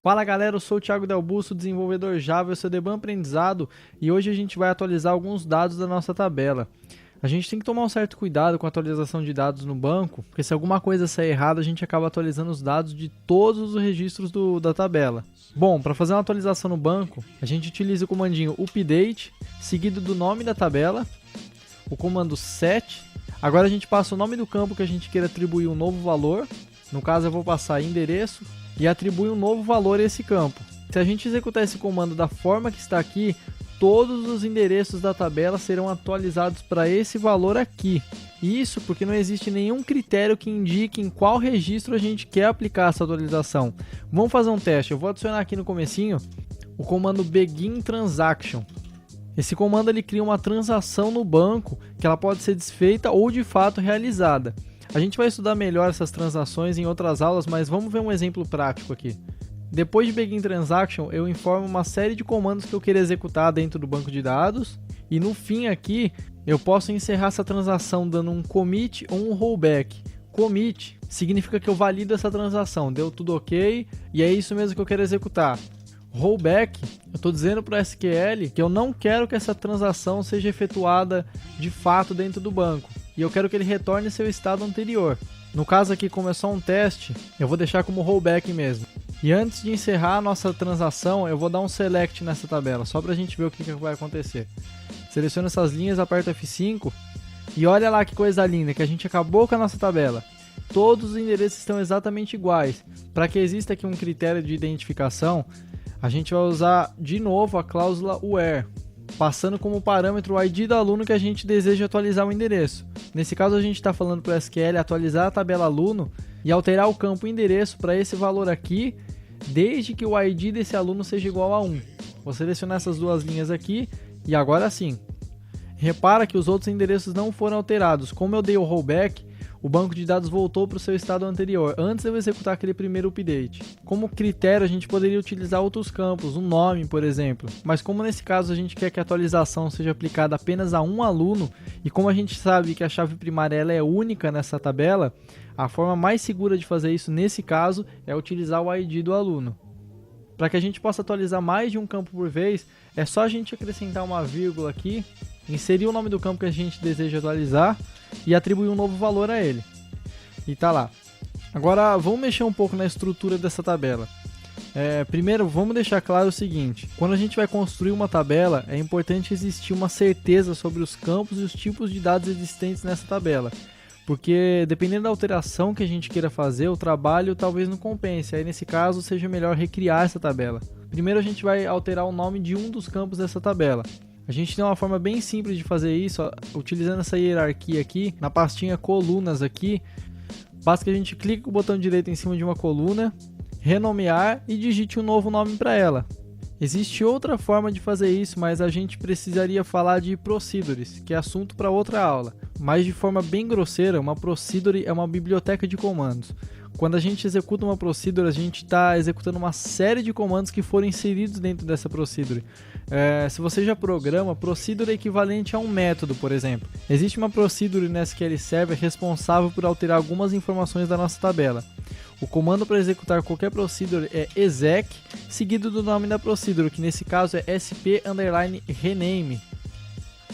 Fala galera, eu sou o Thiago Del Busto, desenvolvedor Java, eu sou Deban Aprendizado e hoje a gente vai atualizar alguns dados da nossa tabela. A gente tem que tomar um certo cuidado com a atualização de dados no banco, porque se alguma coisa sair errada a gente acaba atualizando os dados de todos os registros da tabela. Bom, para fazer uma atualização no banco, a gente utiliza o comandinho update, seguido do nome da tabela, o comando set. Agora a gente passa o nome do campo que a gente queira atribuir um novo valor, no caso eu vou passar endereço, e atribui um novo valor a esse campo. Se a gente executar esse comando da forma que está aqui, todos os endereços da tabela serão atualizados para esse valor aqui. Isso porque não existe nenhum critério que indique em qual registro a gente quer aplicar essa atualização. Vamos fazer um teste. Eu vou adicionar aqui no comecinho o comando begin transaction. Esse comando ele cria uma transação no banco que ela pode ser desfeita ou de fato realizada. A gente vai estudar melhor essas transações em outras aulas, mas vamos ver um exemplo prático aqui. Depois de Begin Transaction, eu informo uma série de comandos que eu quero executar dentro do banco de dados. E no fim aqui, eu posso encerrar essa transação dando um commit ou um rollback. Commit significa que eu valido essa transação, deu tudo ok e é isso mesmo que eu quero executar. Rollback, eu estou dizendo para o SQL que eu não quero que essa transação seja efetuada de fato dentro do banco. E eu quero que ele retorne seu estado anterior. No caso aqui, como é só um teste, eu vou deixar como rollback mesmo. E antes de encerrar a nossa transação, eu vou dar um select nessa tabela, só para a gente ver o que vai acontecer. Seleciono essas linhas, aperto F5 e olha lá que coisa linda, que a gente acabou com a nossa tabela. Todos os endereços estão exatamente iguais. Para que exista aqui um critério de identificação, a gente vai usar de novo a cláusula where, passando como parâmetro o ID do aluno que a gente deseja atualizar o endereço. Nesse caso a gente está falando para o SQL atualizar a tabela aluno e alterar o campo endereço para esse valor aqui, desde que o ID desse aluno seja igual a 1. Vou selecionar essas duas linhas aqui e agora sim. Repara que os outros endereços não foram alterados. Como eu dei o rollback, o banco de dados voltou para o seu estado anterior, antes de eu executar aquele primeiro update. Como critério, a gente poderia utilizar outros campos, um nome, por exemplo. Mas como nesse caso a gente quer que a atualização seja aplicada apenas a um aluno, e como a gente sabe que a chave primária ela é única nessa tabela, a forma mais segura de fazer isso nesse caso é utilizar o ID do aluno. Para que a gente possa atualizar mais de um campo por vez, é só a gente acrescentar uma vírgula aqui, inserir o nome do campo que a gente deseja atualizar e atribuir um novo valor a ele. E tá lá. Agora vamos mexer um pouco na estrutura dessa tabela. Primeiro vamos deixar claro o seguinte: quando a gente vai construir uma tabela, é importante existir uma certeza sobre os campos e os tipos de dados existentes nessa tabela. Porque dependendo da alteração que a gente queira fazer, o trabalho talvez não compense. Aí nesse caso seja melhor recriar essa tabela. Primeiro a gente vai alterar o nome de um dos campos dessa tabela. A gente tem uma forma bem simples de fazer isso, ó, utilizando essa hierarquia aqui, na pastinha colunas aqui. Basta que a gente clique com o botão direito em cima de uma coluna, renomear e digite um novo nome para ela. Existe outra forma de fazer isso, mas a gente precisaria falar de procedures, que é assunto para outra aula. Mas de forma bem grosseira, uma procedure é uma biblioteca de comandos. Quando a gente executa uma procedure, a gente está executando uma série de comandos que foram inseridos dentro dessa procedure. Se você já programa, procedure é equivalente a um método, por exemplo. Existe uma procedure no SQL Server responsável por alterar algumas informações da nossa tabela. O comando para executar qualquer procedure é exec, seguido do nome da procedure, que nesse caso é sp_rename.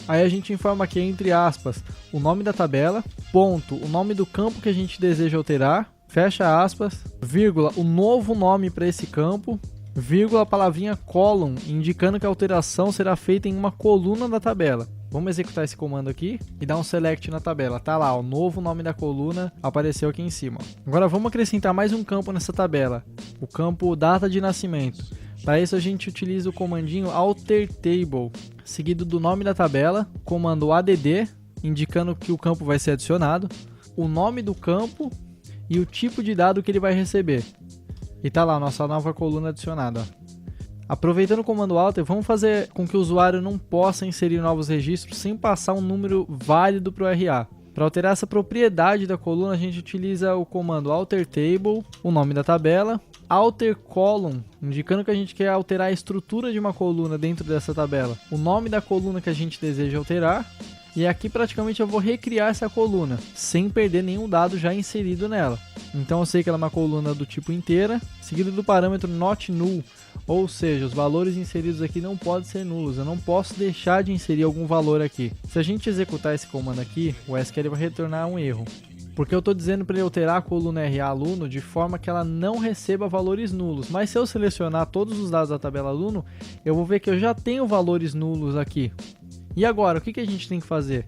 Aí a gente informa aqui, entre aspas, o nome da tabela, ponto, o nome do campo que a gente deseja alterar, fecha aspas, vírgula, o novo nome para esse campo, vírgula, a palavrinha column, indicando que a alteração será feita em uma coluna da tabela. Vamos executar esse comando aqui e dar um select na tabela. Tá lá, o novo nome da coluna apareceu aqui em cima. Agora vamos acrescentar mais um campo nessa tabela, o campo data de nascimento. Para isso a gente utiliza o comandinho alterTable, seguido do nome da tabela, comando add, indicando que o campo vai ser adicionado, o nome do campo e o tipo de dado que ele vai receber. E tá lá, nossa nova coluna adicionada. Ó. Aproveitando o comando alter, vamos fazer com que o usuário não possa inserir novos registros sem passar um número válido para o RA. Para alterar essa propriedade da coluna, a gente utiliza o comando alterTable, o nome da tabela, alterColumn, indicando que a gente quer alterar a estrutura de uma coluna dentro dessa tabela, o nome da coluna que a gente deseja alterar, E aqui praticamente eu vou recriar essa coluna, sem perder nenhum dado já inserido nela. Então eu sei que ela é uma coluna do tipo inteira, seguido do parâmetro not null, ou seja, os valores inseridos aqui não podem ser nulos, eu não posso deixar de inserir algum valor aqui. Se a gente executar esse comando aqui, o SQL vai retornar um erro. Porque eu estou dizendo para ele alterar a coluna RA aluno de forma que ela não receba valores nulos. Mas se eu selecionar todos os dados da tabela aluno, eu vou ver que eu já tenho valores nulos aqui. E agora, o que a gente tem que fazer?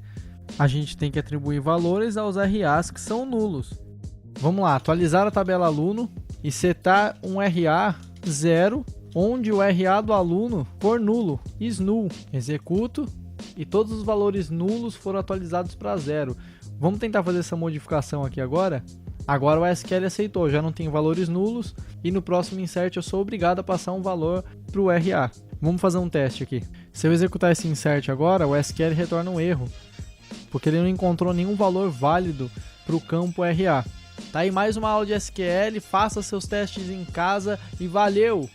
A gente tem que atribuir valores aos RAs que são nulos. Vamos lá, atualizar a tabela aluno e setar um RA 0, onde o RA do aluno for nulo, is null. Executo e todos os valores nulos foram atualizados para 0. Vamos tentar fazer essa modificação aqui agora. Agora o SQL aceitou, já não tem valores nulos e no próximo insert eu sou obrigado a passar um valor para o RA. Vamos fazer um teste aqui. Se eu executar esse insert agora, o SQL retorna um erro, porque ele não encontrou nenhum valor válido para o campo RA. Tá aí mais uma aula de SQL, faça seus testes em casa e valeu!